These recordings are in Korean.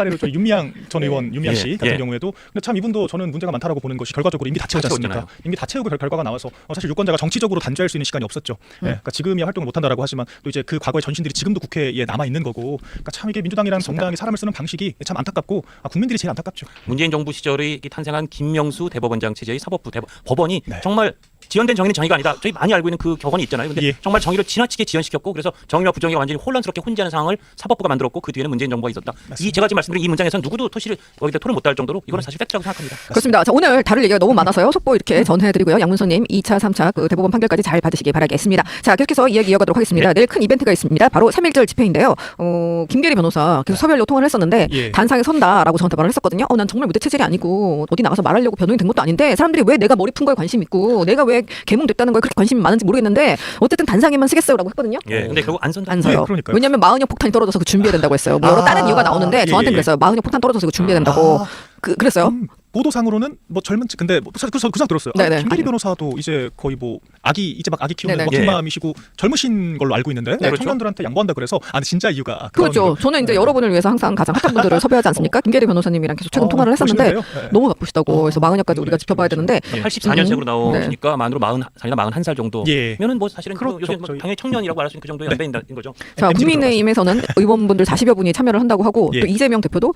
사례로 저희 윤미향 전 의원 윤미향 씨 같은 예. 경우에도 근데 참 이분도 저는 문제가 많다라고 보는 것이 결과적으로 임기 다 채우지 않습니까? 임기 다 채우고 결과가 나와서 사실 유권자가 정치적으로 단죄할 수 있는 시간이 없었죠. 그러니까 지금이야 활동을 못한다라고 하지만 또 이제 그 과거의 전신들이 지금도 국회에 남아 있는 거고 그러니까 참 이게 민주당이라는 정당이 사람을 쓰는 방식이 참 안타깝고 국민들이 제일 안타깝죠. 문재인 정부 시절에 탄생한 김명수 대법원장 체제의 사법부 법원이 네. 정말 지연된 정의는 정의가 아니다. 저희 많이 알고 있는 그 격언이 있잖아요. 근데 예. 정말 정의를 지나치게 지연시켰고 그래서 정의와 부정의가 완전히 혼란스럽게 혼재하는 상황을 사법부가 만들었고 그 뒤에는 문재인 정부가 있었다. 맞습니다. 이 제가 지금 말씀드린 이 문장에서는 누구도 토시를 거기다 토를 못 달 정도로 이거는 사실 팩트라고 생각합니다. 그렇습니다. 자, 오늘 다룰 얘기가 너무 많아서요. 속보 이렇게 전해드리고요. 양문서님 2차, 3차 그 대법원 판결까지 잘 받으시기 바라겠습니다. 자, 계속해서 이야기 이어가도록 하겠습니다. 예. 내일 큰 이벤트가 있습니다. 바로 3.1절 집회인데요. 김계리 변호사 계속 서별로 통화를 했었는데 예. 단상에 선다라고 저한테 말을 했었거든요. 난 정말 무대 체질이 아니고 어디 나가서 말하려고 변호인이 된 것도 아닌데 사람들이 왜 내가 머리 푼 거에 관심 있고 내가 왜 개몽됐다는 거에 그렇게 관심이 많은지 모르겠는데 어쨌든 단상에만 쓰겠어요라고 했거든요. 예. 근데 결국 안 선다. 안 서요. 네, 그러니까요. 왜냐하면 마흔형 폭탄이 떨어져서 그 준비해야 된다고 했어요. 뭐 여러 다른 이유가 나오는데 저한테 예. 그랬어요. 마흔형 폭탄 떨어져서 그 준비해야 된다고. 그랬어요. 보도상으로는 뭐 젊은 근데 그 상 들었어요. 네네. 김기리 변호사도 이제 거의 뭐 이제 막 아기 키우는 네네. 멋진 예. 마음이시고 젊으신 걸로 알고 있는데 그렇죠. 청년들한테 양보한다 그래서 진짜 이유가 그렇죠. 저는 이제 여러분을 위해서 항상 가장 핫한 분들을 섭외하지 않습니까? 김계리 변호사님이랑 계속 최근 통화를 했었는데 보시는데요? 네. 너무 바쁘시다고 그래서 마흔여까지 우리가 지켜봐야 되는데 84년생으로 나오시니까 만으로 40살이나 41살 정도. 예. 면은 뭐 사실은 그렇죠. 요새 뭐 저희- 당연히 청년이라고 말할 수 있는 그 정도의 연배인 거죠. 자, MZ 로 국민의힘에서는 의원분들 40여 분이 참여를 한다고 하고 예. 또 이재명 대표도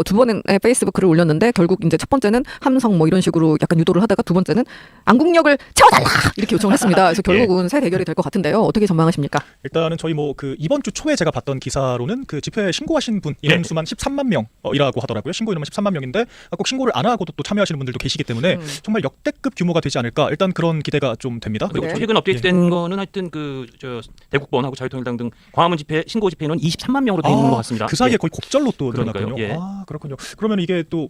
두 번의 페이스북 글을 올렸는데 결국 이제 첫 번째는 함성 뭐 이런 식으로 약간 유도를 하다가 두 번째는 안국력을 채워달라 이렇게 요청을 했습니다. 그래서 결국은 새 대결이 될 것 같은데요. 어떻게 전망하십니까? 일단은 저희 뭐 그 이번 주 초에 제가 봤던 기사로는 그 집회에 신고하신 분 인원수만 13만 명이라고 하더라고요. 신고 인원만 13만 명인데 꼭 신고를 안 하고도 또 참여하시는 분들도 계시기 때문에 정말 역대급 규모가 되지 않을까. 일단 그런 기대가 좀 됩니다. 그리고 네. 최근 업데이트된 거는 하여튼 대국번하고 자유통일당 등 광화문 집회 신고 집회는 23만 명으로 돼 있는 것 같습니다. 그 사이에 예. 거의 곡절로 또 그러니까요. 늘어났군요. 예. 그렇군요. 그러면 이게 또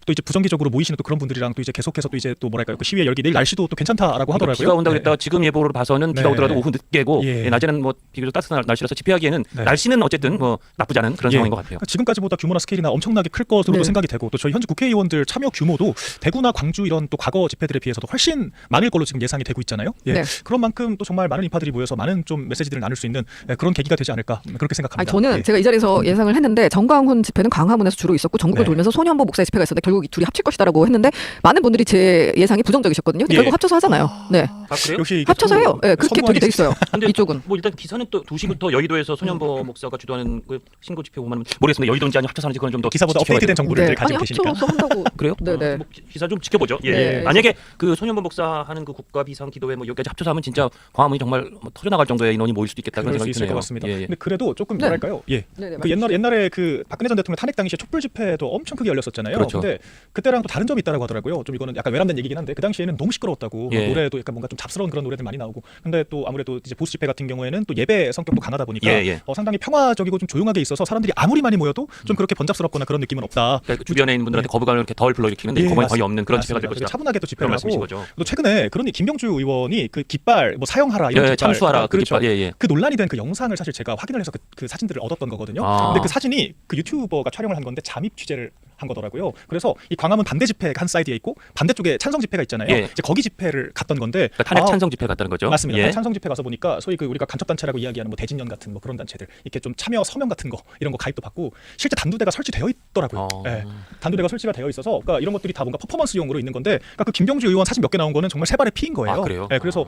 이제 부정기적으로 모이시는 또 그런 분들이랑 또 이제 계속해서 또 이제 또 뭐랄까요 그 시위의 열기 내일 날씨도 또 괜찮다라고 하더라고요. 비가 온다고 네. 그랬다가 지금 예보를 봐서는 비가 네. 오더라도 오후 늦게고 예. 낮에는 뭐 비교적 따뜻한 날씨라서 집회하기에는 네. 날씨는 어쨌든 뭐 나쁘지 않은 그런 예. 상황인 것 같아요. 그러니까 지금까지보다 규모나 스케일이나 엄청나게 클 것으로도 네. 생각이 되고 또 저희 현재 국회의원들 참여 규모도 대구나 광주 이런 또 과거 집회들에 비해서도 훨씬 많을 걸로 지금 예상이 되고 있잖아요. 예. 네. 그런 만큼 또 정말 많은 인파들이 모여서 많은 좀 메시지들을 나눌 수 있는 그런 계기가 되지 않을까 그렇게 생각합니다. 저는 예. 제가 이 자리에서 예상을 했는데 정광훈 집회는 광화문에서 주로 있었고 전국을 네. 돌면서 손현보 목사의 집회가 있었는데 결국 이 둘이 합칠 것이다라고 했는데 많은 분들이 제 예상이 부정적이셨거든요. 근데 예. 결국 합쳐서 하잖아요. 네. 아 그래요? 역시 이게 합쳐서 또 해요. 네, 그렇게 둘이 돼 있어요. 근데 이쪽은. 뭐 일단 기사는 또 2시부터 여의도에서 손현보 목사가 주도하는 그 신고 집회 보면 모르겠습니다. 여의도인지 아니면 합쳐서 하는지 그건 좀 더 기사보다 업데이트된 정보를 이제 가지고 아니 계시니까. 합쳐서 한다고. 그래요? 네네. 뭐 기사 좀 지켜보죠. 예. 네. 만약에 그 손현보 목사 하는 그 국가 비상 기도회 뭐 여기까지 합쳐서 하면 진짜 광화문이 정말 뭐 터져나갈 정도의 인원이 모일 수도 있겠다 그런 그럴 수 생각이 있을 드네요. 것 같습니다. 예, 예. 근데 그래도 조금 네. 뭐랄까요? 예. 네네, 그 옛날에 그 박근혜 전 대통령 탄핵 당시에 촛불 집회도 엄청 크게 열렸었잖아요. 그렇죠. 근데 그때랑 또 다른 점이 있다고 하더라고요. 좀 이거는 약간 외람된 얘기긴 한데 그 당시에는 너무 시끄러웠다고 예. 노래도 약간 뭔가 좀 잡스러운 그런 노래들 많이 나오고. 근데 또 아무래도 이제 보수 집회 같은 경우에는 또 예배 성격도 강하다 보니까 예, 예. 상당히 평화적이고 좀 조용하게 있어서 사람들이 아무리 많이 모여도 좀 그렇게 번잡스럽거나 그런 느낌은 없다. 그러니까 주변에 있는 분들한테 거부감을 이렇게 덜 불러일으키는데 거부감이 거의 없는 그런 집회가 될 맞습니다. 것이다. 차분하게 또 집회를 그런 말씀이신 하고 거죠. 또 최근에 그러니 김병주 의원이 그 깃발 뭐 사용하라 이런 예, 깃발, 참수하라 그 그렇죠. 깃발. 예, 예. 그 논란이 된 그 영상을 사실 제가 확인을 해서 그 사진들을 얻었던 거거든요. 아. 근데 그 사진이 그 유튜버가 촬영을 한 건데 잠입 취재를 한 거더라고요. 그래서 이 광화문 반대 집회가 한 사이드에 있고 반대쪽에 찬성 집회가 있잖아요. 예. 이제 거기 집회를 갔던 건데 그러니까 탄핵 찬성 집회 갔다는 거죠. 맞습니다. 예. 탄핵 찬성 집회 가서 보니까 소위 그 우리가 간첩 단체라고 이야기하는 뭐 대진연 같은 뭐 그런 단체들 이렇게 좀 참여 서명 같은 거 이런 거 가입도 받고 실제 단두대가 설치되어 있더라고요. 예. 단두대가 설치가 되어 있어서 그러니까 이런 것들이 다 뭔가 퍼포먼스용으로 있는 건데 그러니까 그 김병주 의원 사진 몇 개 나온 거는 정말 세 발의 피인 거예요. 아, 그래요? 예, 그래서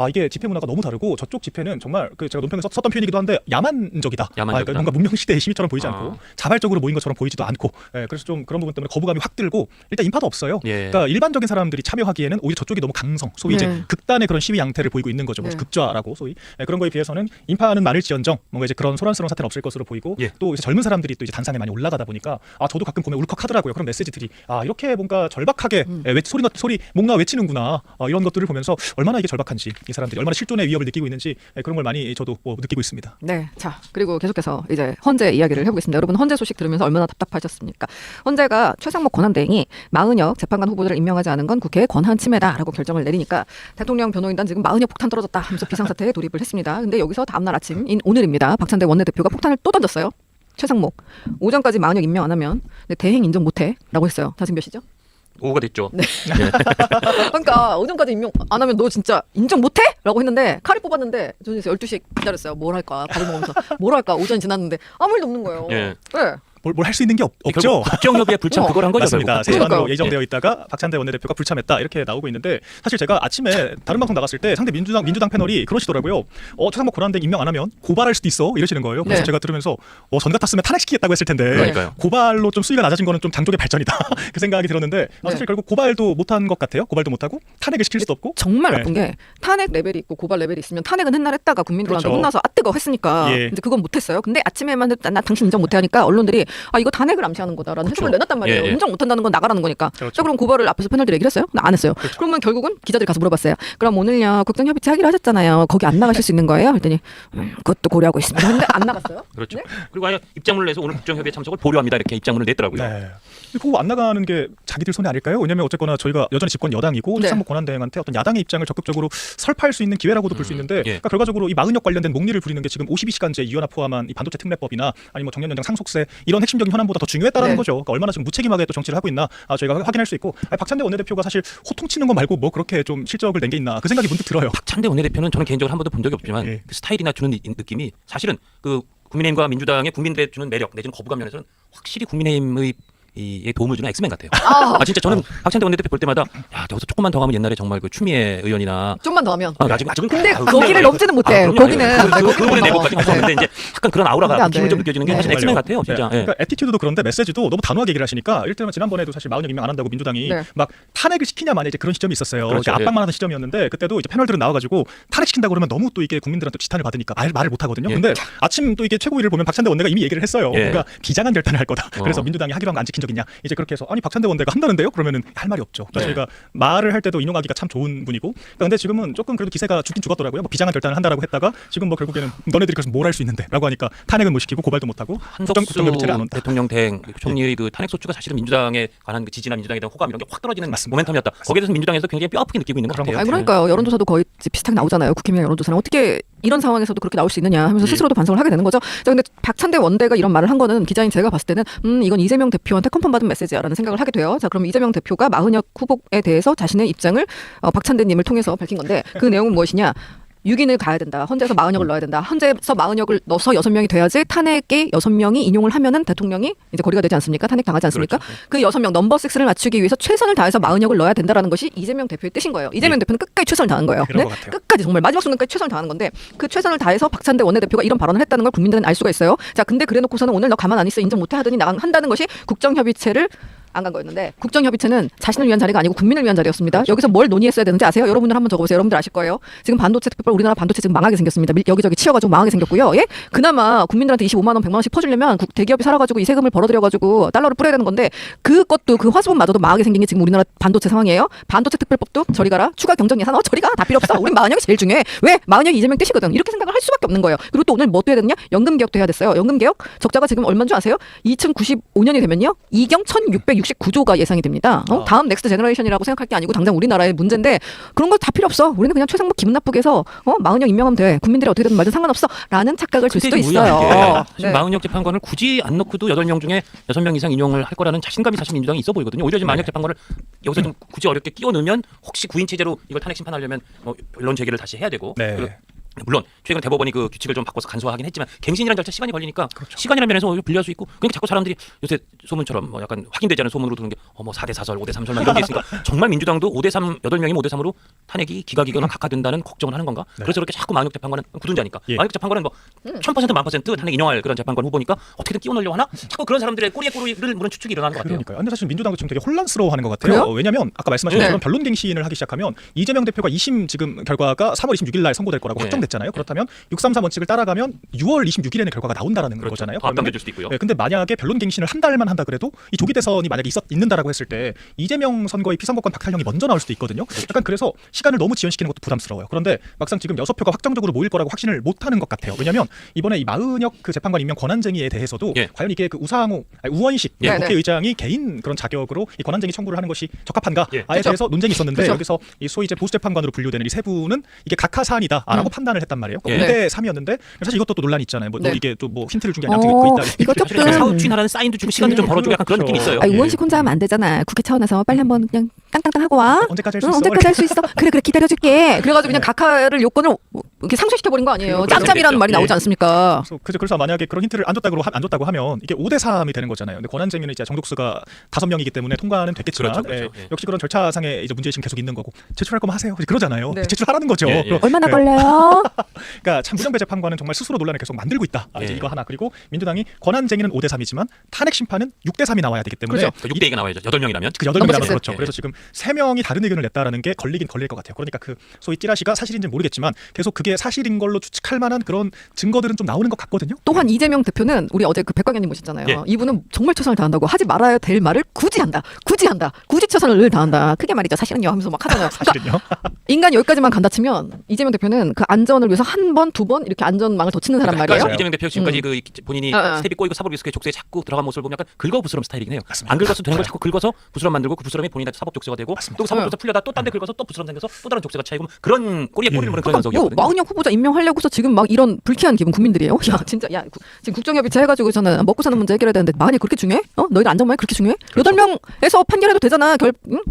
이게 집회 문화가 너무 다르고 저쪽 집회는 정말 그 제가 논평에 썼던 표현이기도 한데 야만적이다. 야만적이다. 그러니까 뭔가 문명 시대의 시위처럼 보이지 않고 자발적으로 모인 것처럼 보이지도 않고. 예, 그래서 좀 그런 부분 때문에 거부감이 확 들고 일단 인파도 없어요. 예. 그러니까 일반적인 사람들이 참여하기에는 오히려 저쪽이 너무 강성, 소위 이제 네. 극단의 그런 시위 양태를 보이고 있는 거죠. 네. 극좌라고 소위 그런 거에 비해서는 인파는 많을지언정 뭔가 이제 그런 소란스러운 사태는 없을 것으로 보이고 예. 또 이제 젊은 사람들이 또 이제 단상에 많이 올라가다 보니까 저도 가끔 보면 울컥하더라고요. 그런 메시지들이 이렇게 뭔가 절박하게 소리 목나 외치는구나 이런 것들을 보면서 얼마나 이게 절박한지 이 사람들이 얼마나 실존의 위협을 느끼고 있는지 그런 걸 많이 저도 느끼고 있습니다. 네, 자 그리고 계속해서 이제 헌재 이야기를 해보겠습니다. 여러분 헌재 소식 들으면서 얼마나 답답하셨습니까? 헌재가 최상목 권한대행이 마은혁 재판관 후보들을 임명하지 않은 건 국회의 권한 침해다라고 결정을 내리니까 대통령 변호인단 지금 마은혁 폭탄 떨어졌다 하면서 비상사태에 돌입을 했습니다. 근데 여기서 다음날 아침인 오늘입니다. 박찬대 원내대표가 폭탄을 또 던졌어요. 최상목 오전까지 마은혁 임명 안 하면 대행 인정 못해라고 했어요. 자 지금 몇 시죠? 오후가 됐죠. 네. 그러니까 오전까지 임명 안 하면 너 진짜 인정 못해? 라고 했는데 칼을 뽑았는데 저는 12시 기다렸어요. 뭘 할까? 밥을 먹으면서 뭘 할까? 오전이 지났는데 아무 일도 없는 거예요. 예. 네. 뭘 할 수 있는 게 없죠. 국정협의회 불참 그걸 한 거죠. 맞습니다. 결국. 세시간으로 그러니까요. 예정되어 있다가 박찬대 원내대표가 불참했다 이렇게 나오고 있는데 사실 제가 아침에 다른 방송 나갔을 때 상대 민주당 패널이 그러시더라고요. 최상목 권한대행 임명 안 하면 고발할 수도 있어 이러시는 거예요. 그래서 네. 제가 들으면서 전 같았으면 탄핵시키겠다고 했을 텐데 그러니까요. 고발로 좀 수위가 낮아진 거는 좀 장족의 발전이다 그 생각이 들었는데 네. 사실 결국 고발도 못한 것 같아요. 고발도 못하고 탄핵을 시킬 수도 없고 정말 네. 나쁜 게 탄핵 레벨이 있고 고발 레벨이 있으면 탄핵은 옛날에 했다가 국민들한테 그렇죠. 혼나서 뜨거 했으니까 예. 이제 그건 못했어요. 근데 아침에만 해도 나 당신 인정 못해 하니까 언론들이 이거 탄핵을 암시하는 거다라는 그렇죠. 해석을 내놨단 말이에요. 예, 예. 인정 못한다는 건 나가라는 거니까. 그렇죠. 자 그럼 고발을 앞에서 패널들이 얘기를 했어요? 나 안 했어요. 그러면 결국은 기자들이 가서 물어봤어요. 그럼 오늘요 국정협의체 하기로 하셨잖아요. 거기 안 나가실 수 있는 거예요? 그랬더니 그것도 고려하고 있습니다. 근데 안 나갔어요. 그렇죠. 네? 그리고 아예 입장문을 내서 오늘 국정협의회 참석을 보류합니다 이렇게 입장문을 냈더라고요. 네. 그거 안 나가는 게 자기들 손해 아닐까요? 왜냐면 어쨌거나 저희가 여전히 집권 여당이고 네. 최상목 권한대행한테 어떤 야당의 입장을 적극적으로 설파할 수 있는 기회라고도 볼 수 있는데 예. 그러니까 결과적으로 이 마흔역 관련된 목리를 부리는 게 지금 52시간제 유연화 포함한 이 반도체 특례법이나 아니면 정년 연장 상속세 이런 핵심적인 현안보다 더 중요했다라는 네. 거죠. 그러니까 얼마나 지금 무책임하게 또 정치를 하고 있나 저희가 확인할 수 있고 박찬대 원내대표가 사실 호통치는 거 말고 뭐 그렇게 좀 실적을 낸 게 있나 그 생각이 문득 들어요. 박찬대 원내대표는 저는 개인적으로 한 번도 본 적이 없지만 예. 그 스타일이나 주는 느낌이 사실은 그 국민의힘과 민주당의 국민들에 주는 매력 내지는 거부감 면에서는 확실히 국민의힘의 이 도움을 주는 엑스맨 같아요. 진짜 저는 박찬대 원내대표 볼 때마다 야 여기서 조금만 더 가면 옛날에 정말 그 추미애 의원이나 좀만 더 하면. 아직은 근데 아유, 거기를 그럼요. 넘지는 못해. 그럼요. 거기는 그분의 내부까지 갔었는데 이제 약간 그런 안 돼, 아우라가 안 돼. 기분 좀 느껴지는 게 네. 사실 엑스맨 같아요, 진짜. 네. 예. 그러니까 애티튜드도 그런데 메시지도 너무 단호하게 얘기를 하시니까 일테면 지난번에도 사실 마흔역 임명 안 한다고 민주당이 네. 막 탄핵을 시키냐 마냐 이제 그런 시점이 있었어요. 그렇죠. 이제 압박만 하는 시점이었는데 그때도 이제 패널들은 나와가지고 탄핵시킨다고 그러면 너무 또 이게 국민들한테 지탄을 받으니까 말을 못 하거든요. 예. 근데 아침 또 이게 최고위를 보면 박찬대 원내가 이미 얘기를 했어요. 예. 그러니까 비장한 결단을 할 거다. 그래서 어. 민주당이 하기로 한 거 안 지킨 적 있냐? 이제 그렇게 해서 아니 박찬대 원내가 한다는데요? 그러면은 할 말이 없죠. 그러니까 네. 저희가 말을 할 때도 인용하기가 참 좋은 분이고. 그러니까 근데 지금은 조금 그래도 기세가 죽긴 죽었더라고요. 뭐 비장한 결단을 한다라고 했다가 지금 뭐 결국에는 너네들이 그래서 뭘 할 수 있는데라고 하니까 탄핵은 못 시키고 고발도 못 하고 한덕수 국정협의체를 안 온다. 대통령 대행 총리의 그 탄핵 소추가 사실은 민주당에 관한 그 지지나 민주당에 대한 호감 이런 게 확 떨어지는 맞습니다. 모멘텀이었다. 거기에 대해서 민주당에서 굉장히 뼈아프게 느끼고 있는 것 그런 같아요. 것 그러니까요. 여론조사도 거의 비슷하게 나오잖아요. 국회의원 여론조사는 어떻게 이런 상황에서도 그렇게 나올 수 있느냐 하면서 예. 스스로도 반성을 하게 되는 거죠. 자, 근데 박찬대 원대가 이런 말을 한 거는 기자인 제가 봤을 때는 이건 이재명 대표한테 컨펌 받은 메시지야라는 생각을 하게 돼요. 자, 그럼 이재명 대표가 마흔역 후보에 대해서 자신의 입장을 박찬대님을 통해서 밝힌 건데 그 내용은 무엇이냐? 6인을 가야 된다. 헌재에서 마흔역을 넣어야 된다. 헌재에서 마흔역을 넣어서 6명이 돼야지 탄핵에 6명이 인용을 하면은 대통령이 이제 거리가 되지 않습니까? 탄핵 당하지 않습니까? 그렇죠. 그 6명 넘버 6를 맞추기 위해서 최선을 다해서 마흔역을 넣어야 된다라는 것이 이재명 대표의 뜻인 거예요. 이재명 대표는 끝까지 최선을 다한 거예요. 그런 것 같아요. 끝까지 정말 마지막 순간까지 최선을 다하는 건데 그 최선을 다해서 박찬대 원내대표가 이런 발언을 했다는 걸 국민들은 알 수가 있어요. 자, 근데 그래놓고서는 오늘 너 가만 안 있어 인정 못해 하더니 한다는 것이 국정협의체를 안 간 거였는데 국정협의체는 자신을 위한 자리가 아니고 국민을 위한 자리였습니다. 그렇죠. 여기서 뭘 논의했어야 되는지 아세요? 여러분들 한번 적어보세요. 여러분들 아실 거예요. 지금 반도체 특별 우리나라 반도체 지금 망하게 생겼습니다. 여기저기 치여가지고 망하게 생겼고요. 예? 그나마 국민들한테 25만 원, 100만 원씩 퍼주려면 대기업이 살아가지고 이 세금을 벌어들여가지고 달러를 뿌려야 되는 건데 그것도 그 화수분마저도 망하게 생긴 게 지금 우리나라 반도체 상황이에요. 반도체 특별법도 저리 가라. 추가 경정 예산 저리 가. 다 필요 없어. 우린 마흔역이 제일 중요해. 왜? 마흔역이 이재명 뜻이거든. 이렇게 생각을 할 수밖에 없는 거예요. 그리고 또 오늘 뭐 또 해야 되느냐? 연금 개혁도 해야 됐어요. 연금 개혁 적자가 지금 얼마인 줄 아세요? 2095년이 되면요. 2경 1669조가 예상이 됩니다. 다음 넥스트 제너레이션이라고 생각할 게 아니고 당장 우리나라의 문제인데 그런 거 다 필요 없어. 우리는 그냥 최상목 기분 나쁘게 해서 마흔역 임명하면 돼. 국민들이 어떻게 되든 말든 상관없어. 라는 착각을 줄 수도 있어요. 사실 마흔역 재판관을 굳이 안 넣고도 8명 중에 6명 이상 인용을 할 거라는 자신감이 사실 민주당이 있어 보이거든요. 오히려 지금 마흔역 재판관을 여기서 좀 굳이 어렵게 끼워 넣으면 혹시 구인 체제로 이걸 탄핵 심판하려면 변론 제기를 다시 해야 되고 네. 그리고 물론 최근 대법원이 그 규칙을 좀 바꿔서 간소화하긴 했지만 갱신이라는 절차 시간이 걸리니까 시간이라는 면에서 오히려 불리할 수 있고 그러니까 자꾸 사람들이 요새 소문처럼 뭐 약간 확인되지 않은 소문으로 드는 게 뭐 4대 4설, 5대 3설 이런 게 있으니까 정말 민주당도 5대 3, 8명이면 5대 3으로 탄핵이 기각이거나 각하된다는 걱정을 하는 건가? 그래서 그렇게 자꾸 마흔역 재판관은 굳은자니까 마흔역 재판관은 뭐 1000% 1000% 탄핵 인용할 그런 재판관 후보니까 어떻게든 끼워 넣으려고 하나? 자꾸 그런 사람들의 꼬리에 꼬리를 무는 추측이 일어나는 것 같아요. 그러니까요. 근데 사실 민주당도 지금 되게 혼란스러워하는 것 같아요. 그래요? 왜냐하면 아까 말씀하신 네. 것처럼 변론 갱신을 하기 시작하면 이재명 대표가 2심 지금 결과가 3월 26일 날 선고될 거라고 네. 확정됐잖아요. 그렇다면 633 원칙을 따라가면 6월 26일에는 결과가 나온다라는 그렇죠. 거잖아요. 더 앞당겨질 수도 있고요. 네, 근데 만약에 변론 갱신을 한 달만 한다 그래도 이 조기 대선이 만약에 있는다라고 했을 때 이재명 선거의 피선거권 박탈령이 먼저 나올 수도 있거든요. 약간 그래서 시간을 너무 지연시키는 것도 부담스러워요. 그런데 막상 지금 6표가 확정적으로 모일 거라고 확신을 못하는 것 같아요. 왜냐하면 이번에 이 마흔역 그 재판관 임명 권한쟁의에 대해서도 예. 과연 이게 그 우원식 예. 국회의장이 개인 그런 자격으로 이 권한쟁의 청구를 하는 것이 적합한가에 예. 대해서 논쟁이 있었는데 그렇죠. 여기서 이 소위 이제 보수 재판관으로 분류되는 이 세 분은 이게 각하 사안이다라고 판단을 했단 말이에요. 예. 5대 3이었는데 사실 이것도 또 논란이 있잖아요. 뭐 네. 이게 또 뭐 힌트를 준 게 아니라 그 있다. 이거 사실 조금 사후 추인하라는 사인도 주고 시간도 좀 벌어주고 약간 그런 그렇죠. 느낌이 있어요. 의원식 혼자 하면 안 되잖아. 국회 차원에서 빨리 한번 그냥 땅땅땅 하고 와. 언제까지 할 수 있어? 언제까지 할 수 있어? 그래 기다려줄게. 그래가지고 그냥 각하를 요건을 이렇게 상쇄시켜 버린 거 아니에요. 그렇죠. 짬짬이라는 말이 예. 나오지 않습니까? 그래서 만약에 그런 힌트를 안 줬다고 하면 이게 5대3이 되는 거잖아요. 근데 권한쟁의는 이제 정족수가 5명이기 때문에 통과는 됐겠지만 그렇죠. 예, 역시 그런 절차상의 이제 문제의식은 계속 있는 거고 제출할 거면 하세요. 이제 그러잖아요. 네. 제출하라는 거죠. 예, 예. 그럼, 얼마나 예. 걸려요? 그러니까 참 문영배 재판관은 정말 스스로 논란을 계속 만들고 있다. 이제 예. 이거 하나. 그리고 민주당이 권한쟁의는 5대3이지만 탄핵 심판은 6대3이 나와야 되기 때문에 그렇죠. 6대2가 나와야죠. 8명이라면. 그 8명이라면 넘버 그렇죠. 식스. 그래서 지금 3명이 다른 의견을 냈다라는 게 걸리긴 걸릴 것 같아요. 그러니까 그 소위 찌라시가 사실인지는 모르겠지만 계속 그게 사실인 걸로 추측할 만한 그런 증거들은 좀 나오는 것 같거든요. 또한 이재명 대표는 우리 어제 그 백광현님 모셨잖아요. 예. 이분은 정말 최선을 다한다고 하지 말아야 될 말을 굳이 한다. 굳이 최선을 늘 다한다. 크게 말이죠. 사실은요 하면서 막 하잖아요. 그러니까 사실은요. 인간 여기까지만 간다 치면 이재명 대표는 그 안전을 위해서 한 번, 두 번 이렇게 안전망을 더 치는 사람 말이에요. 이재명 대표 지금까지 그 본인이 어. 스텝이 꼬이고 사법 리스크에 족쇄에 자꾸 들어간 모습을 보면 약간 긁어부스럼 스타일이긴 해요. 맞습니다. 안 긁어서 되는 걸 자꾸 긁어서 부스럼 만들고 그 부스럼이 본인한테 사법 족쇄가 되고 맞습니다. 또 사법 족쇄 풀려다 또 딴 데 긁어서 또 부스럼 생겨서 또 다른 족쇄가 차이고 그런 꼬리에 꼬리를 무는 그런 뭐 현상이거든요. 마은영 후보자 임명하려고서 지금 막 이런 불쾌한 기분 국민들이에요. 야 진짜 야 지금 국정협의체 해가지고서는 먹고 사는 문제 해결해야 되는데 마흔이 그렇게 중요해? 너희들 안전망이 그렇게 중요해? 그렇죠. 8명에서 판결해도 되잖아.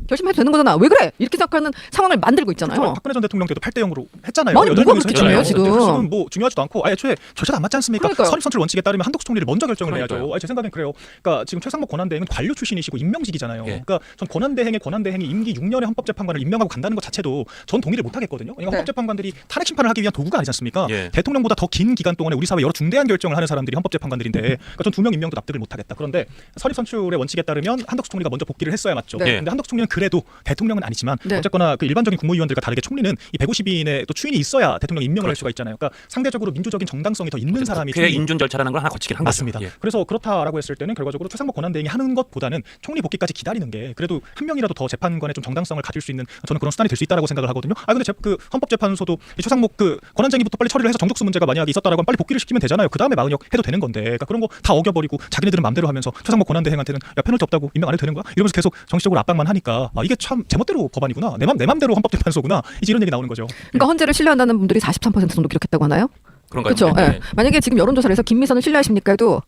결심해도 되는 거잖아. 왜 그래? 이렇게 생각하는 상황을 만들고 있잖아요. 박근혜 전 대통령 때도 8대0으로 했잖아요. 아니, 뭐가 8명이서 그렇게 중요해요, 지금? 지금 뭐 중요하지도 않고 애초에 절차도 안 맞지 않습니까? 그러니까요. 선입선출 원칙에 따르면 한덕수 총리를 먼저 결정을 그러니까요. 해야죠. 제 생각엔 그래요. 그러니까 지금 최상목 권한대행은 관료 출신이시고 임명직이잖아요. 예. 그러니까 전 권한대행이 임기 6년의 헌법재판관을 임명하고 간다는 것 자체도 전 동의를 못 하겠거든요. 그러니까 네. 헌법재판관들이 탄핵 심판을 하기 위한 도구가 아니지 않습니까? 예. 대통령보다 더 긴 기간 동안에 우리 사회 여러 중대한 결정을 하는 사람들이 헌법재판관들인데 그러니까 전 2명 임명도 납득을 못 하겠다. 그런데 선입선출의 원칙에 따르면 한덕수 총리가 먼저 복귀를 했어야 맞죠. 네. 근데 한덕수 총리는 그래도 대통령은 아니지만 네. 어쨌거나 그 일반적인 국무위원들과 다르게 총리는 이 150인의 또 추인이 있어야 대통령 임명을 할 수가 있잖아요. 그러니까 상대적으로 민주적인 정당성이 더 있는 사람이 국회 총리. 인준 절차라는 걸 하나 거치긴 한 맞습니다. 거죠. 예. 그래서 그렇다라고 했을 때는 결과적으로 최상목 권한대행이 하는 것보다는 총리 복귀까지 기다리는 게 그래도 한 명이라도 더 재판관의 좀 정당성을 가질 수 있는 저는 그런 수단이 될 수 있다라고 생각을 하거든요. 근데 그 헌법재판소도 이 최상목 그 권한쟁의부터 빨리 처리를 해서 정족수 문제가 만약에 있었다라고 하면 빨리 복귀를 시키면 되잖아요. 그 다음에 마흔역 해도 되는 건데 그러니까 그런 거 다 어겨버리고 자기네들은 맘대로 하면서 최상목 권한대행한테는 야 페널티 없다고 임명 안 해도 되는 거야? 이러면서 계속 정치적으로 압박만 하니까 이게 참 제멋대로 법안이구나. 내 맘대로 헌법재판소구나. 이제 이런 얘기 나오는 거죠. 그러니까 헌재를 신뢰한다는 분들이 43% 정도 기록했다고 하나요? 그런가요? 그렇죠. 네. 예. 만약에 지금 여론조사를 해서 김미선을 신뢰하십니까 해도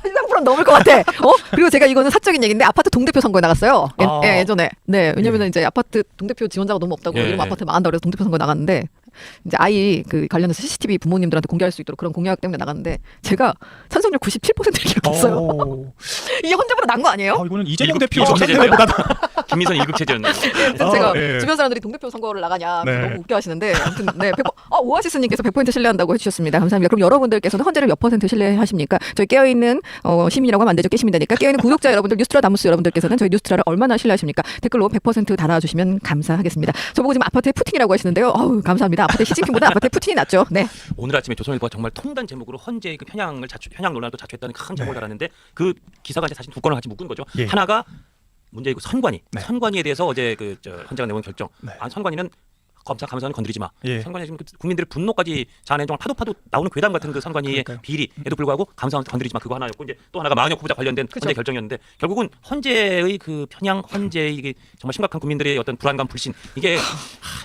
1% 넘을 것 같아. 그리고 제가 이거는 사적인 얘기인데 아파트 동대표 선거에 나갔어요. 예전에. 네, 왜냐면 이제 아파트 동대표 지원자가 너무 없다고 예. 이러면 아파트 망한다 그래서 동대표 선거에 나갔는데 이제 아이 그 관련해서 CCTV 부모님들한테 공개할 수 있도록 그런 공약 때문에 나갔는데 제가 찬성률 97%를 기록했어요. 이게 헌재보다 난 거 아니에요? 이거는 이재명 일국- 대표 일국 전당대회보다 김민선 일극체제였네요. 그래서 제가 예. 주변 사람들이 동대표 선거를 나가냐 네. 너무 웃겨하시는데 아무튼 네, 오아시스님께서 100% 신뢰한다고 해주셨습니다. 감사합니다. 그럼 여러분들께서는 헌재를 몇 % 신뢰하십니까? 저희 깨어있는 시민이라고 하면 안 되죠. 깨시면 되니까 깨어있는 구독자 여러분들 뉴스트라다무스 여러분들께서는 저희 뉴스트라를 얼마나 신뢰하십니까? 댓글로 100% 달아주시면 감사하겠습니다. 저보고 지금 아파트에 푸틴이라고 하시는데요. 감사합니다. 아파트 시진핑보다 아파트에 푸틴이 낫죠. 네. 오늘 아침에 조선일보가 정말 통단 제목으로 헌재의 그 편향 논란을 또 자초했다는 큰 제목을 달았는데 그 기사가 이제 사실 두 건을 같이 묶은 거죠. 예. 하나가 문제의 그 선관위, 네. 선관위에 대해서 어제 헌재가 내온 결정. 네. 선관위는 감사는 건드리지 마. 예. 선관위 지금 국민들의 분노까지 자아낸 정말 파도 나오는 괴담 같은 그 선관위의 그러니까요. 비리에도 불구하고 감사는 건드리지 마. 그거 하나였고 이제 또 하나가 마은혁 후보자 관련된 그쵸. 헌재 결정이었는데 결국은 헌재의 그 편향, 헌재의 이게 정말 심각한 국민들의 어떤 불안감, 불신 이게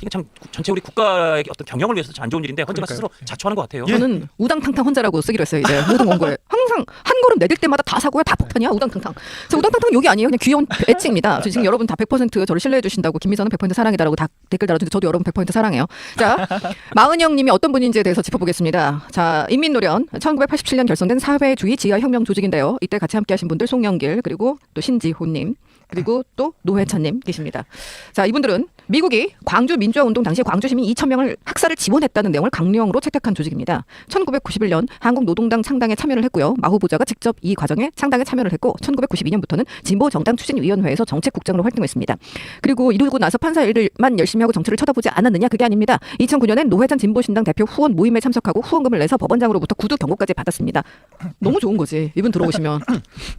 이게 참 전체 우리 국가의 어떤 경영을 위해서 참 안 좋은 일인데 헌재가 그러니까요. 스스로 자초하는 것 같아요. 저는 우당탕탕 헌재라고 쓰기로 했어요. 이제 모든 원고에 항상 한 걸음 내딜 때마다 다 사고야, 다 폭탄이야. 우당탕탕. 저 우당탕탕 욕이 아니에요. 그냥 귀여운 애칭입니다. 저 지금 여러분 다 100% 저를 신뢰해 주신다고 김미선은 100% 사랑이다라고 다 댓글 달아주는데 저도 여러분 100% 사랑해요. 자, 마은영님이 어떤 분인지에 대해서 짚어보겠습니다. 자, 인민노련 1987년 결성된 사회주의 지하혁명 조직인데요. 이때 같이 함께하신 분들 송영길 그리고 또 신지호님. 그리고 또 노회찬님 계십니다. 자, 이분들은 미국이 광주 민주화운동 당시에 광주 시민 2,000명을 학살을 지원했다는 내용을 강령으로 채택한 조직입니다. 1991년 한국노동당 창당에 참여를 했고요. 마 후보자가 직접 이 과정에 창당에 참여를 했고 1992년부터는 진보정당추진위원회에서 정책국장으로 활동했습니다. 그리고 이루고 나서 판사 일만 열심히 하고 정치를 쳐다보지 않았느냐? 그게 아닙니다. 2009년엔 노회찬 진보신당 대표 후원 모임에 참석하고 후원금을 내서 법원장으로부터 구두 경고까지 받았습니다. 너무 좋은 거지. 이분 들어오시면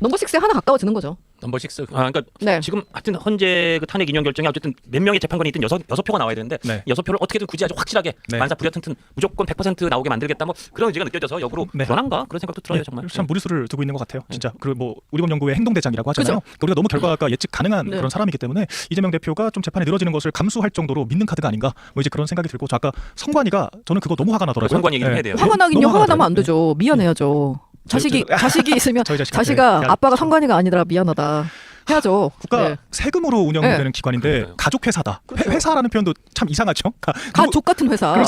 넘버 6에 하나 가까워지는 거죠. 넘버 6. 그러니까 네. 지금 하여튼 헌재 그 탄핵 인용 결정이 어쨌든 몇 명의 재판관이 있든 여섯 표가 나와야 되는데 네. 6표를 어떻게든 굳이 아주 확실하게 네. 만사 불여튼튼 무조건 100% 나오게 만들겠다 뭐 그런 의지가 느껴져서 역으로 네. 불안한가 그런 생각도 들어요 정말. 참 무리수를 두고 있는 것 같아요. 진짜 그리고 뭐 우리범연구회 행동대장이라고 하잖아요. 그죠? 우리가 너무 결과가 예측 가능한 네. 그런 사람이기 때문에 이재명 대표가 좀 재판에 늘어지는 것을 감수할 정도로 믿는 카드가 아닌가 뭐 이제 그런 생각이 들고 저 아까 선관위가 저는 그거 너무 화가 나더라고요. 선관 얘기는 해야 돼요. 화가 나긴요. 너무 화가 나면 안 나더라고요. 되죠. 미안해야죠. 자식이 있으면 저희 자식한테 자식아 야, 아빠가 선관위가 아니라 미안하다. 해야죠. 국가 네. 세금으로 운영되는 네. 기관인데 그러니까요. 가족회사다. 그렇죠. 회사라는 표현도 참 이상하죠. 가족 같은 회사. 네.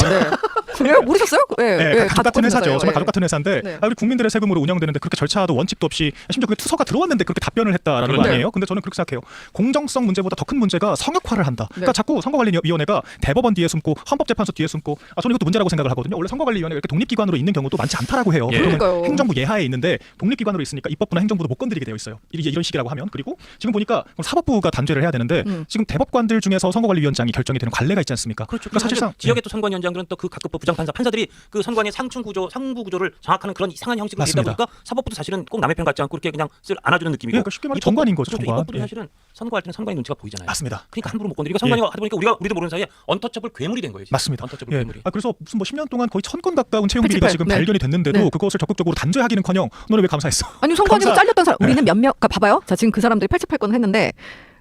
그래요? 모르셨어요? 네, 네, 가족 같은 회사죠. 회사예요. 정말 네. 가족 같은 회사인데 네. 우리 국민들의 세금으로 운영되는데 그렇게 절차도 원칙도 없이 심지어 그게 투서가 들어왔는데 그렇게 답변을 했다라는 거 네. 아니에요? 근데 저는 그렇게 생각해요. 공정성 문제보다 더 큰 문제가 성역화를 한다. 네. 그러니까 자꾸 선거관리위원회가 대법원 뒤에 숨고 헌법재판소 뒤에 숨고 저는 이것도 문제라고 생각을 하거든요. 원래 선거관리위원회가 이렇게 독립기관으로 있는 경우도 많지 않다라고 해요. 예. 보통은 그러니까요. 행정부 예하에 있는데 독립기관으로 있으니까 입법부나 행정부도 못 건드리게 되어 있어요. 이런 식이라고 하면. 그리고 지금 보니까 그럼 사법부가 단죄를 해야 되는데 지금 대법관들 중에서 선거관리위원장이 결정이 되는 관례가 있지 않습니까? 그렇죠. 그러니까 사실상 지역의 또 선관위원장들은 또 그 각급 부장판사 판사들이 그 선관위 상부 구조를 정확하는 그런 이상한 형식으로 되다 맞습니다. 보니까 사법부도 사실은 꼭 남의 편 같지 않고 이렇게 그냥 쓸 안아주는 느낌이고. 그러니까 쉽게 말해 정관인 거죠. 그렇죠. 정관. 이것도 예. 사실은 선거할 때는 선관위 눈치가 보이잖아요. 맞습니다. 그러니까 함부로 못 건드리고 선관위가 하다 보니까 우리도 모르는 사이에 언터처블 괴물이 된 거예요. 지금. 맞습니다. 언터처블 예. 괴물이. 그래서 무슨 뭐 10년 동안 거의 1000건 가까운 채용 비리가 88, 지금 네. 발견이 됐는데도 네. 그것을 적극적으로 단죄하기는커녕 너는 왜 감사했어? 아니 선관위로 감사- 잘렸던 사람 우리는 몇 명? 그러니까 봐봐요. 자 지금 그 사람들이 88건을 했는데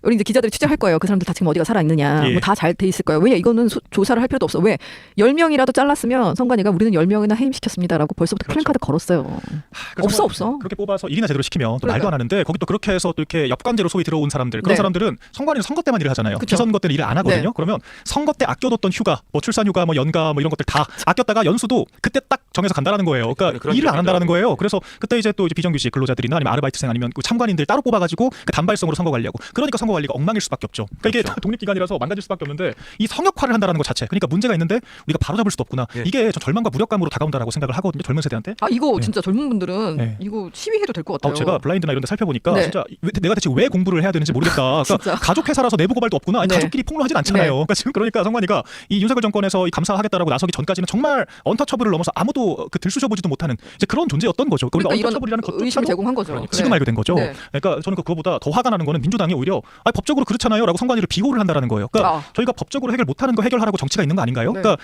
우리 이제 기자들이 취재할 거예요. 그 사람들 다 지금 어디가 살아 있느냐. 예. 뭐 다 잘 돼 있을 거예요. 왜 이거는 조사를 할 필요도 없어. 왜 10명이라도 잘랐으면 선관위가 우리는 10명이나 해임시켰습니다라고 벌써부터 그렇죠. 플랜카드 걸었어요. 그래서 없어. 정말 그렇게 뽑아서 일이나 제대로 시키면 또 그러니까. 말도 안 하는데 거기 또 그렇게 해서 또 이렇게 엽관제로 소위 들어온 사람들 그런 네. 사람들은 선관위는 선거 때만 일을 하잖아요. 그쵸. 비선거 때는 일을 안 하거든요. 네. 그러면 선거 때 아껴뒀던 휴가, 뭐 출산휴가, 뭐 연가, 뭐 이런 것들 다 아꼈다가 연수도 그때 딱 정해서 간다라는 거예요. 그러니까 그런 일을 안 한다라는 기분이죠. 거예요. 그래서 그때 이제 또 이제 비정규직 근로자들이나 아니면 아르바이트생 아니면 그 참관인들 따로 뽑아가지고 그 단발성으로 선거 관리하고 그러니까 선거 관리가 엉망일 수밖에 없죠. 그러니까 이게 그렇죠. 독립기관이라서 망가질 수밖에 없는데 이 성역화를 한다라는 것 자체. 그러니까 문제가 있는데 우리가 바로잡을 수도 없구나. 예. 이게 전 절망과 무력감으로 다가온다라고 생각을 하거든요. 젊은 세대한테. 아 이거 네. 진짜 젊은 분들은 네. 이거 시위해도 될 것 같아요. 제가 블라인드나 이런 데 살펴보니까 네. 진짜 내가 대체 왜 공부를 해야 되는지 모르겠다. 그러니까 진짜. 가족 회사라서 내부 고발도 없구나. 아니, 네. 가족끼리 폭로하진 않잖아요. 네. 그러니까 지금 그러니까 선관위가 이 윤석열 정권에서 이 감사하겠다라고 나서기 전까지는 정말 언터처블을 넘어서 아무도 그 들쑤셔보지도 못하는 이제 그런 존재였던 거죠. 그러니까 우리가 이런 언터처블이라는 의심을 것조차도 제공한 거죠. 그러니까 지금 네. 알게 된 거죠. 네. 그러니까 저는 그거보다 더 화가 나는 거는 민주당이 오히려 법적으로 그렇잖아요라고 선관위를 비호를 한다라는 거예요. 그러니까 저희가 법적으로 해결 못하는 거 해결하라고 정치가 있는 거 아닌가요? 네. 그러니까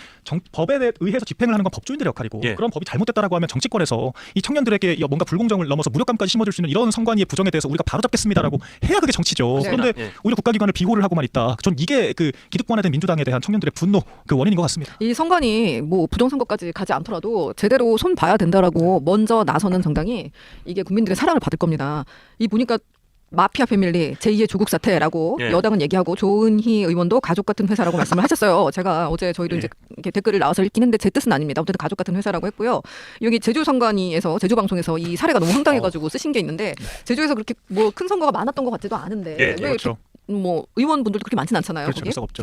법에 의해서 집행을 하는 건 법조인들의 역할이고 예. 그런 법이 잘못됐다라고 하면 정치권에서 이 청년들에게 뭔가 불공정을 넘어서 무력감까지 심어줄 수 있는 이런 선관위의 부정에 대해서 우리가 바로잡겠습니다라고 해야 그게 정치죠. 네. 그런데 예. 오히려 국가기관을 비호를 하고만 있다. 전 이게 그 기득권화된 민주당에 대한 청년들의 분노 그 원인인 것 같습니다. 이 선관위 뭐 부정선거까지 가지 않더라도 제대로 손 봐야 된다라고 먼저 나서는 정당이 이게 국민들의 사랑을 받을 겁니다. 이 보니까 마피아 패밀리 제2의 조국 사태라고 예. 여당은 얘기하고 조은희 의원도 가족 같은 회사라고 말씀을 하셨어요. 제가 어제 저희도 예. 이제 이렇게 댓글을 나와서 읽긴 했는데 제 뜻은 아닙니다. 어쨌든 가족 같은 회사라고 했고요. 여기 제주 선관위에서 제주 방송에서 이 사례가 너무 황당해가지고 쓰신 게 있는데 제주에서 그렇게 뭐 큰 선거가 많았던 것 같지도 않은데 예, 왜 그렇죠. 뭐 의원분들도 그렇게 많진 않잖아요. 그렇죠. 거기. 그래서 없죠.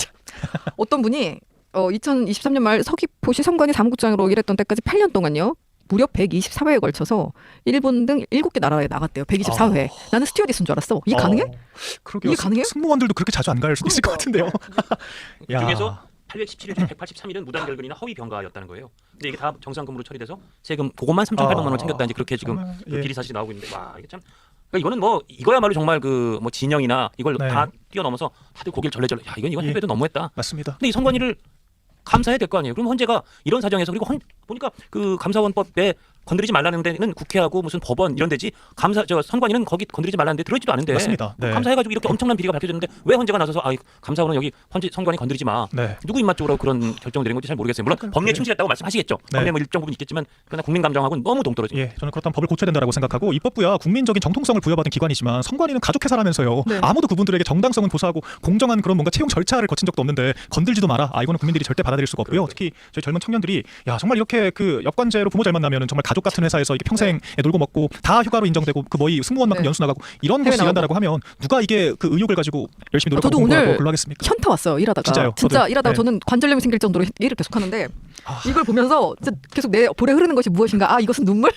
어떤 분이 2023년 말 서귀포시 선관위 사무국장으로 일했던 때까지 8년 동안요. 무려 124회에 걸쳐서 일본 등 7개 나라에 나갔대요. 124회. 나는 스튜어디스인 줄 알았어. 이게 가능해? 그러게요. 이게 가능해요? 승무원들도 그렇게 자주 안 갈 수도 있을 것 같은데요. 야. 중에서 817일 중 183일은 무단 결근이나 허위 병가였다는 거예요. 근데 이게 다 정상 근무로 처리돼서 세금 그것만 3,800만 원을 챙겼다 이제 그렇게 지금 정말, 그 예. 비리 사실이 나오고 있는데 와 이게 참 그러니까 이거는 뭐 이거야말로 정말 그 뭐 진영이나 이걸 네. 다 뛰어넘어서 다들 고개를 절레절레 야 이건 예. 해도 너무했다. 맞습니다. 근데 이 선관위를 감사해야 될 거 아니에요. 그럼 헌재가 이런 사정에서 그리고 보니까 그 감사원법에 건드리지 말라는 데는 국회하고 무슨 법원 이런 데지 선관위는 거기 건드리지 말라는 데 들어있지도 않은데 맞습니다. 네. 감사해가지고 이렇게 엄청난 비리가 밝혀졌는데 왜 헌재가 나서서 감사원은 여기 선관위 건드리지 마. 네. 누구 입맛적으로 그런 결정을 내린 건지 잘 모르겠어요. 물론 법리에 충실했다고 말씀하시겠죠. 네. 법리에 뭐 일정 부분 있겠지만 그러나 국민 감정하고는 너무 동떨어져요. 예, 저는 그렇다면 법을 고쳐야 된다고 생각하고 입법부야 국민적인 정통성을 부여받은 기관이지만 선관위는 가족회사라면서요. 네. 아무도 그분들에게 정당성은 고사하고 공정한 그런 뭔가 채용 절차를 거친 적도 없는데 건들지도 마라. 이거는 국민들이 절대 받아들일 수가 없고요. 특히 저희 젊은 청년들이 야 정말 이렇게 그 엽관제로 부모 잘 만나면은 정말 가족 같은 회사에서 이게 평생 놀고 먹고 다 휴가로 인정되고 그 뭐이 승무원만큼 네. 연수 나가고 이런 해외 곳이 일한다라고 하면 누가 이게 그 의욕을 가지고 열심히 노력하고 저도 공부하고 오늘 근로하겠습니까? 현타 왔어요. 일하다가. 진짜요? 진짜 저도. 일하다가 네. 저는 관절염이 생길 정도로 일을 계속 하는데 아. 이걸 보면서 진짜 계속 내 볼에 흐르는 것이 무엇인가. 이것은 눈물?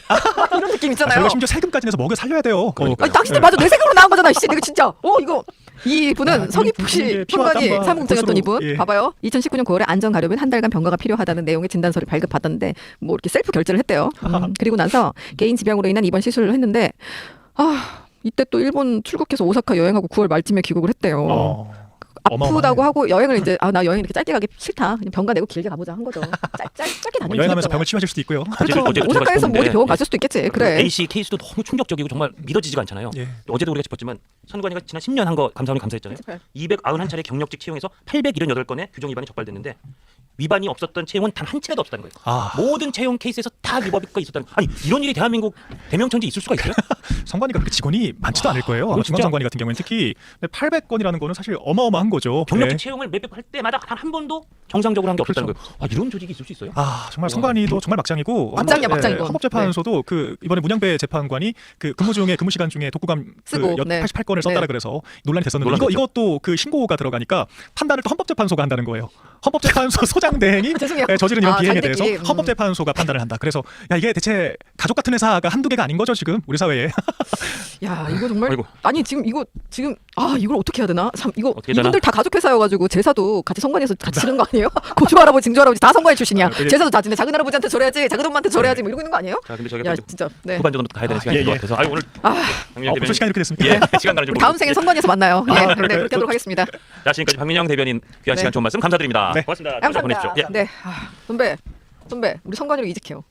이런 느낌 있잖아요. 저희가 심지어 세금까지 내서 먹여 살려야 돼요. 그러니까요. 아니, 당신들 맞아. 내 생각으로 나온 거잖아. 씨, 내가 진짜. 이거 이분은 야, 서귀포시 이게 피와 선관위 땀과 사무국장이었던 이분. 골수로, 예. 봐봐요. 2019년 9월에 안전 가려면 한 달간 병가가 필요하다는 내용의 진단서를 발급받았는데 뭐 이렇게 셀프 결제를 했대요. 그리고 나서 개인 지병으로 인한 입원 시술을 했는데 이때 또 일본 출국해서 오사카 여행하고 9월 말쯤에 귀국을 했대요. 아프다고 어마어마하네요. 하고 여행을 이제 나 여행 이렇게 짧게 가기 싫다. 그냥 병가 내고 길게 가보자 한 거죠. 짧게 다니는 여행하면서 재밌잖아. 병을 치료하실 수도 있고요. 그렇죠. 어제도 오사카에서 제가 뭐 어디 병원 짚었는데, 갔을 수도 있겠지. 그래. A 씨 케이스도 너무 충격적이고 정말 믿어지지가 않잖아요. 예. 어제도 우리가 짚었지만 선관위가 지난 10년 한 거 감사원이 감사했잖아요. 291차례 경력직 채용에서 878건의 규정 위반이 적발됐는데 위반이 없었던 채용은 단 한 차례도 없었다는 거예요. 아. 모든 채용 케이스에서 다 위법이 있었다는 거예요. 아니 이런 일이 대한민국 대명천지 있을 수가 있어요? 선관위가 그렇게 직원이 많지도 않을 거예요. 아마 진짜. 중앙선관위 같은 경우에는 특히 800건이라는 거는 사실 어마어마한 거죠. 경력직 예. 채용을 몇 할 때마다 단 한 번도 정상적으로 한 게 없었다는 그렇죠. 거예요. 이런 조직이 있을 수 있어요? 정말 선관위도 정말 막장이고 막장이야, 막장 이건. 헌법재판소도 그 이번에 문양배 재판관이 그 근무 시간 중에 독후감 쓰고, 그 네. 88건을 썼다라 네. 그래서 논란이 됐었는데 논란됐죠. 이것도 그 신고가 들어가니까 판단을 또 헌법재판소가 한다는 거예요. 헌법재판소 소장 대행이 죄송해요. 저지른 이런 비행에 대해서 잔대기. 헌법재판소가 판단을 한다. 그래서 야 이게 대체 가족 같은 회사가 한두 개가 아닌 거죠 지금 우리 사회에. 야 이거 정말 아이고. 아니 지금 이걸 어떻게 해야 되나? 참 이거 어떻게 되나? 이분들 다 가족 회사여가지고 제사도 같이 선관위에서 같이 치는 거 아니에요? 고조 할아버지, 증조 할아버지 다 선관위 출신이야. 그게- 제사도 다 지내. 작은 할아버지한테 절해야지, 작은 엄마한테 절해야지 뭐 이러고 있는 거 아니에요? 자, 근데 저희가 야 이제 진짜. 네. 후반전으로 가야 되는 시간이 예, 된 것 예. 같아서 아유 오늘 벌써 시간이 이렇게 됐습니까? 예, 시간 가는 줄 우리 다음 모르고. 생에 선관위에서 만나요. 네, 네, 그렇게 하도록 하겠습니다. 자, 지금까지 박민영 대변인 귀한 네. 시간 좋은 말씀 감사드립니다. 네. 고맙습니다. 감사합니다. 보내십시오. 예. 네, 선배, 우리 선관위로 이직해요.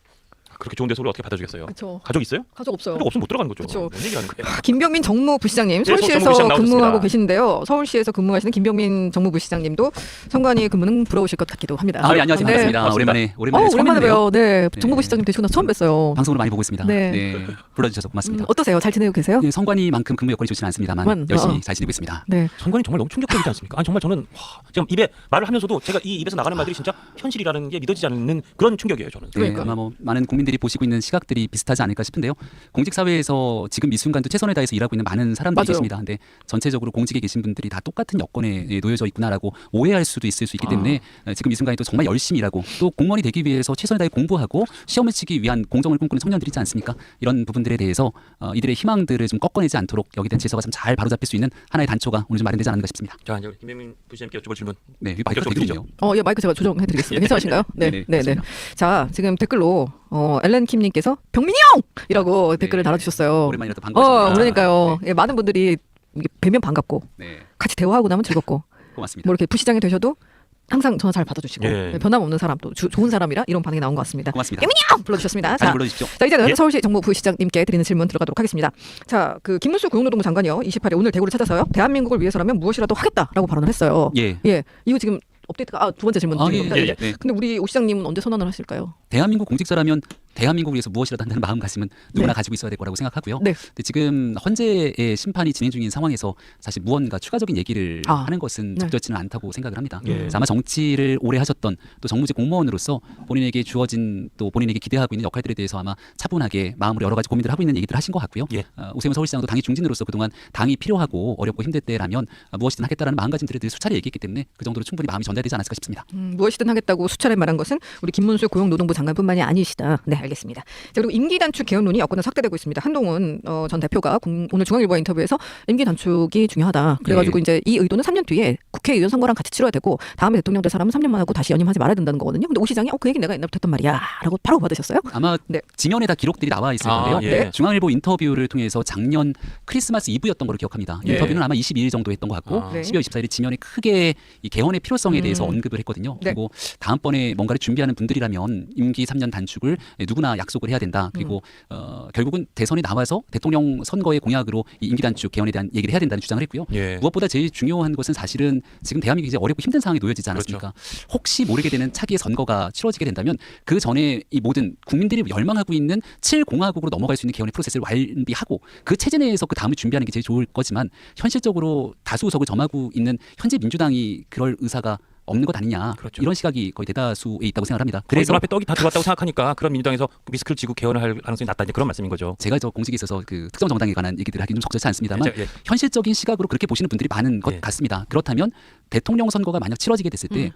그렇게 좋은 데서 우리 어떻게 받아주겠어요? 그렇죠. 가족 있어요? 가족 없어요. 가족 없으면 못 들어가는 거죠. 그쵸. 뭔 얘기하는 거예요? 김병민 정무부시장님 네, 정무부시장 서울시에서 나오셨습니다. 근무하고 계신데요. 서울시에서 근무하시는 김병민 정무부시장님도 선관위 근무는 부러우실 것 같기도 합니다. 네, 안녕하세요. 네. 반갑습니다. 반갑습니다. 오랜만에 처음 오랜만에 뵙네요. 봬요. 네, 네. 정무부시장님 되시고 나서 처음 뵀어요. 방송으로 많이 보고 있습니다. 네. 네. 불러주셔서 고맙습니다. 어떠세요? 잘 지내고 계세요? 네, 성관이만큼 근무 여건이 좋지는 않습니다만 열심히 잘 지내고 있습니다. 네. 선관위 정말 너무 충격적이지 않습니까? 아니 정말 저는 지금 입에 말을 하면서도 제가 이 입에서 나가는 말들이 진짜 현실이라는 게 믿어지지 않는 그런 충격이에요. 저는. 네, 그러니까. 아마 많은 국민들이 보시고 있는 시각들이 비슷하지 않을까 싶은데요. 공직 사회에서 지금 이 순간도 최선을 다해서 일하고 있는 많은 사람들이 맞아요. 계십니다. 근데 전체적으로 공직에 계신 분들이 다 똑같은 여건에 놓여져 있구나라고 오해할 수도 있을 수 있기 때문에 지금 이 순간에도 정말 열심히 일하고 또 공무원이 되기 위해서 최선을 다해 공부하고 시험을 치기 위한 공정을 꿈꾸는 청년들이지 않습니까? 이런 부분들에 대해서 이들의 희망들을 좀 꺾어내지 않도록 여기에 대한 질서가 좀 잘 바로잡힐 수 있는 하나의 단초가 오늘 좀 마련되지 않았는가 싶습니다. 자 이제 우리 김병민 부시장님께 여쭤볼 질문. 네, 이 마이크가 본격적으로 되게 드리죠. 좋네요. 마이크 제가 조정해드리겠습니다. 괜찮으신가요? 네, 네네, 네, 네. 맞습니다. 자, 지금 댓글로 엘렌 킴님께서 병민이 형!이라고 댓글을 달아주셨어요. 오랜만이라도 반갑습니다. 그러니까요. 예, 많은 분들이 이게 뵈면 반갑고 네, 같이 대화하고 나면 즐겁고 고맙습니다. 뭐 이렇게 부시장이 되셔도 항상 전화 잘 받아주시고 예. 네, 변함없는 사람 또 좋은 사람이라 이런 반응이 나온 것 같습니다. 고맙습니다. 병민이 형! 불러주셨습니다. 다시 자, 불러주십시오. 자 이제는 예. 서울시 정무부시장님께 드리는 질문 들어가도록 하겠습니다. 자, 그 김문수 고용노동부 장관이요 28일 오늘 대구를 찾아서요 대한민국을 위해서라면 무엇이라도 하겠다라고 발언을 했어요. 예. 이거 지금 업데이트가 두 번째 질문 드린 겁니다. 예, 이제. 네. 근데 우리 오 시장님은 언제 선언을 하실까요? 대한민국 공직자라면 대한민국을 위해서 무엇이라도 한다는 마음가짐은 누구나 가지고 있어야 될 거라고 생각하고요. 네. 근데 지금 헌재의 심판이 진행 중인 상황에서 사실 무언가 추가적인 얘기를 하는 것은 네. 적절치는 않다고 생각을 합니다. 예. 그래서 아마 정치를 오래 하셨던 또 정무직 공무원으로서 본인에게 주어진 또 본인에게 기대하고 있는 역할들에 대해서 아마 차분하게 마음으로 여러 가지 고민들을 하고 있는 얘기들을 하신 것 같고요. 예. 오세훈 서울시장도 당의 중진으로서 그동안 당이 필요하고 어렵고 힘들 때라면 무엇이든 하겠다라는 마음가짐들을 늘 수차례 얘기했기 때문에 그 정도로 충분히 마음이 전달되지 않았을까 싶습니다. 무엇이든 하겠다고 수차례 말한 것은 우리 김문수 고용노동부 장관뿐만이 아니시다. 네, 알겠습니다. 자, 그리고 임기 단축 개헌론이 여권에서 확대되고 있습니다. 한동훈 전 대표가 오늘 중앙일보 인터뷰에서 임기 단축이 중요하다. 그래가지고 이제 이 의도는 3년 뒤에 국회의원 선거랑 같이 치러야 되고 다음에 대통령 될 사람은 3년만 하고 다시 연임하지 말아야 된다는 거거든요. 근데 오 시장이 그 얘기 내가 옛날부터 했단 말이야라고 바로 받으셨어요. 아마 네. 지면에 다 기록들이 나와 있을 건데요. 예. 중앙일보 인터뷰를 통해서 작년 크리스마스 이브였던 걸로 기억합니다. 예. 인터뷰는 아마 22일 정도 했던 것 같고 아. 네. 12월 24일에 지면에 크게 이 개헌의 필요성에 대해서 언급을 했거든요. 네. 그리고 다음번에 뭔가를 준비하는 분들이라면 임기 3년 단축을 누구나 약속을 해야 된다. 그리고 결국은 대선에 나와서 대통령 선거의 공약으로 이 임기 단축 개헌에 대한 얘기를 해야 된다는 주장을 했고요. 예. 무엇보다 제일 중요한 것은 사실은 지금 대한민국이 이제 어렵고 힘든 상황에 놓여지지 않았습니까? 혹시 모르게 되는 차기의 선거가 치러지게 된다면 그 전에 이 모든 국민들이 열망하고 있는 7공화국으로 넘어갈 수 있는 개헌의 프로세스를 완비하고 그 체제 내에서 그 다음을 준비하는 게 제일 좋을 거지만 현실적으로 다수석을 점하고 있는 현재 민주당이 그럴 의사가 없는 것 아니냐. 그렇죠. 이런 시각이 거의 대다수에 있다고 생각을 합니다. 그래서 그래서 앞에 떡이 다 들어왔다고 생각하니까 그런 민주당에서 리스크를 지고 개헌을 할 가능성이 낮다 이제 그런 말씀인 거죠. 제가 저 공직에 있어서 그 특정 정당에 관한 얘기들을 하기는 좀 적절치 않습니다만 예. 현실적인 시각으로 그렇게 보시는 분들이 많은 것 예. 같습니다. 그렇다면 대통령 선거가 만약 치러지게 됐을 때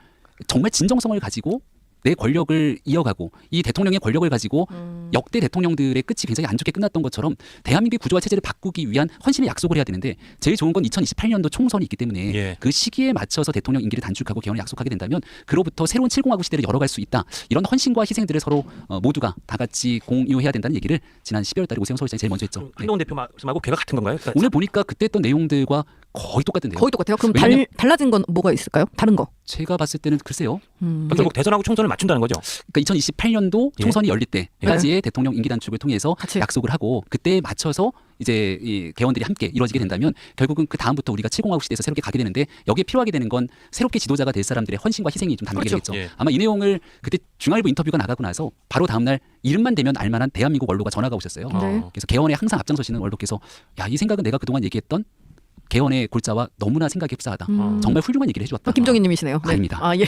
정말 진정성을 가지고 내 권력을 이어가고 이 대통령의 권력을 가지고 역대 대통령들의 끝이 굉장히 안 좋게 끝났던 것처럼 대한민국의 구조와 체제를 바꾸기 위한 헌신의 약속을 해야 되는데 제일 좋은 건 2028년도 총선이 있기 때문에 예. 그 시기에 맞춰서 대통령 임기를 단축하고 개헌을 약속하게 된다면 그로부터 새로운 70하고 시대를 열어갈 수 있다. 이런 헌신과 희생들을 서로 모두가 다 같이 공유해야 된다는 얘기를 지난 12월 달에 오세훈 서울시장이 제일 먼저 했죠. 네. 한동훈 대표 말씀하고 걔가 같은 건가요? 그러니까 오늘 보니까 그때 했던 내용들과 거의 똑같은데요. 거의 똑같아요. 그럼 왜냐면- 달라진 건 뭐가 있을까요? 다른 거. 제가 봤을 때는 글쎄요. 그러니까 결국 대선하고 총선을 맞춘다는 거죠. 그러니까 2028년도 예. 총선이 열릴 때까지의 대통령 임기 단축을 통해서 같이. 약속을 하고 그때에 맞춰서 이제 이 개헌들이 함께 이루어지게 된다면 결국은 그 다음부터 우리가 70하고 시대에서 새롭게 가게 되는데 여기에 필요하게 되는 건 새롭게 지도자가 될 사람들의 헌신과 희생이 좀 담기게 그렇죠. 되겠죠. 예. 아마 이 내용을 그때 중앙일보 인터뷰가 나가고 나서 바로 다음날 이름만 대면 알만한 대한민국 원로가 전화가 오셨어요. 네. 그래서 개헌에 항상 앞장서시는 원로께서 야, 이 생각은 내가 그동안 얘기했던 개헌의 골자와 너무나 생각이 흡사하다. 정말 훌륭한 얘기를 해주었다. 김종인님이시네요. 네. 아닙니다. 아 예.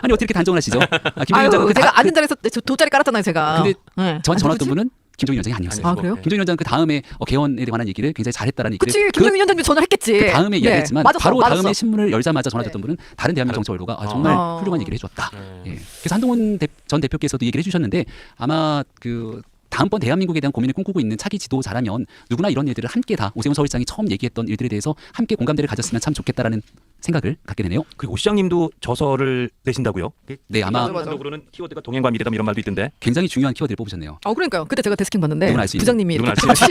아니 어떻게 이렇게 단정을 하시죠? 김종인 아유, 위원장은 그 제가 다- 앉은 자리에서 돗자리 깔았잖아요, 제가. 근데 네. 저한테 전화 왔던 누구지? 분은 김종인 위원장이 아니었어요. 아, 그래요? 김종인 위원장은 그 다음에 개헌에 관한 얘기를 굉장히 잘했다라는 얘기를 그치, 김종인 위원장님 전화를 했겠지. 그 다음에 이야기했지만 맞았어, 바로 맞았어. 다음에 신문을 열자마자 전화 줬던 네. 분은 다른 대한민국 정치 원로가 정말 아. 훌륭한 얘기를 해주었다. 네. 예. 그래서 한동훈 전 대표께서도 얘기를 해주셨는데 아마 그 다음번 대한민국에 대한 고민을 꿈꾸고 있는 차기 지도자라면 누구나 이런 일들을 함께 다 오세훈 서울시장이 처음 얘기했던 일들에 대해서 함께 공감대를 가졌으면 참 좋겠다라는 생각을 갖게 되네요. 그리고 오 시장님도 저서를 내신다고요? 네, 아마 맞아. 적으로는 키워드가 동행과 미래담 이런 말도 있던데. 굉장히 중요한 키워드를 뽑으셨네요. 그러니까요. 그때 제가 데스킹 봤는데 누구나 알수 있는. 부장님이 누구나 이렇게 알수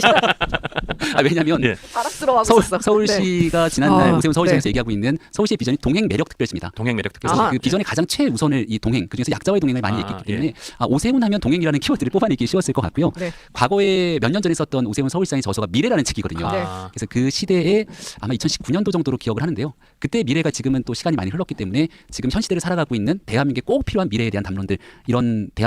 아, 왜냐하면 예. 자랑스러워하고 있었어. 서울시가 지난날 아, 오세훈 서울시장에서 네. 얘기하고 있는 서울시의 비전이 동행 매력 특별시입니다. 동행 매력 특별. 그래서 아, 그 비전의 가장 최우선을 이 동행 그중에서 약자와의 동행을 많이 아, 얘기했기 때문에 오세훈 하면 동행이라는 키워드를 뽑아내기 쉬웠을 것 같고요. 네. 과거에 몇 년 전에 썼던 오세훈 서울시장의 저서가 미래라는 책이거든요. 네. 그래서 그 시대에 아마 2019년도 정도로 기억을 하는데요. 그때 미래가 지금은 또 시간이 많이 흘렀기 때문에 지금 현 시대를 살아가고 있는 대한민국에 꼭 필요한 미래에 대한 담론들 이런 대한민국